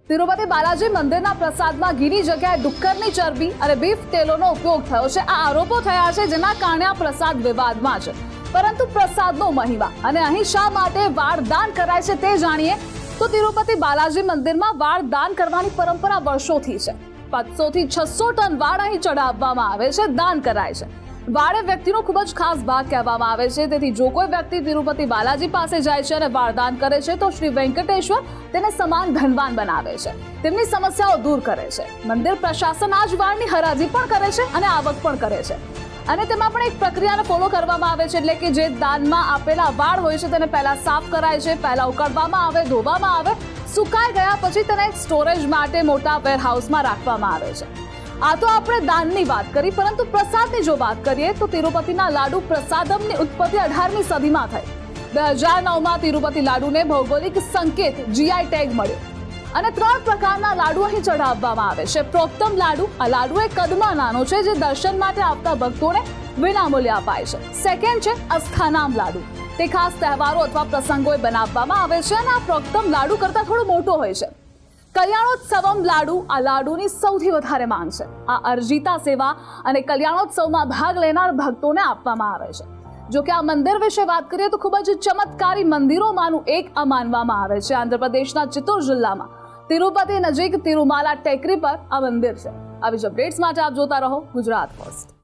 તિરુપતિ બાલાજી મંદિરના પ્રસાદમાં ઘીની જગ્યાએ ડુક્કરની ચરબી અને બીફ તેલોનો ઉપયોગ થયો છે। આ આરોપો થયા છે, જેના કારણે આ પ્રસાદ વિવાદમાં છે। પરંતુ પ્રસાદનો મહિમા અને અહીં શા માટે વાળ દાન કરાય છે તે જાણીએ તો તિરુપતિ બાલાજી મંદિરમાં વાળ દાન કરવાની પરંપરા વર્ષોથી છે। 500 થી 600 ટન વાળ અહીં ચઢાવવામાં આવે છે, દાન કરાય છે। વાળ એ વ્યક્તિનો ખૂબ જ ખાસ ભાગ કહેવામાં આવે છે, તેથી જો કોઈ વ્યક્તિ તિરુપતિ બાલાજી પાસે જાય છે અને વાળદાન કરે છે તો શ્રી વેંકટેશ્વર તેને સમાન ધનવાન બનાવે છે, તેમની સમસ્યાઓ દૂર કરે છે। મંદિર પ્રશાસન આ જ વાળની હરાજી પણ કરે છે અને આવક પણ કરે છે, અને તેમાં પણ એક પ્રક્રિયાને ફોલો કરવામાં આવે છે, એટલે કે જે દાનમાં આપેલા વાળ હોય છે તેને પહેલા સાફ કરાય છે, પહેલા ઉકળવામાં આવે, ધોવામાં આવે, સુકાઈ ગયા પછી તેને સ્ટોરેજ માટે મોટા વેરહાઉસમાં રાખવામાં આવે છે। આ તો આપણે દાનની વાત કરી, પરંતુ પ્રસાદની જો વાત કરીએ તો તિરુપતિના લાડુ પ્રસાદમની ઉત્પત્તિ 18મી સદીમાં થઈ। 2009માં તિરુપતિ લાડુને ભૌગોલિક સંકેત GI ટેગ મળ્યો અને 3 પ્રકારના લાડુ અહીં ચઢાવવામાં આવે છે। પ્રોક્તમ લાડુ, આ લાડુ એ કદમાં નાનો છે, જે દર્શન માટે આવતા ભક્તોને વિનામૂલ્યે અપાય છે। સેકન્ડ છે અસ્થાનામ લાડુ, તે ખાસ તહેવારો અથવા પ્રસંગોએ બનાવવામાં આવે છે અને આ પ્રોક્તમ લાડુ કરતાં થોડો મોટો હોય છે। કલ્યાણોત્સવમ લાડુ, આ લાડુની સૌથી વધારે માંગ છે। આ અર્જિતા સેવા અને કલ્યાણોત્સવમાં ભાગ લેનાર ભક્તોને આપવામાં આવે છે। જો કે આ મંદિર વિશે વાત કરીએ તો ખૂબ જ ચમત્કારી મંદિરોમાંનું એક આ માનવામાં આવે છે। આંધ્રપ્રદેશના ચિત્તૂર જિલ્લામાં તિરુપતિ નજીક તિરુમાલા ટેકરી પર આ મંદિર છે। આવી જ અપડેટ્સ માટે આપ જોતા રહો ગુજરાત ફર્સ્ટ।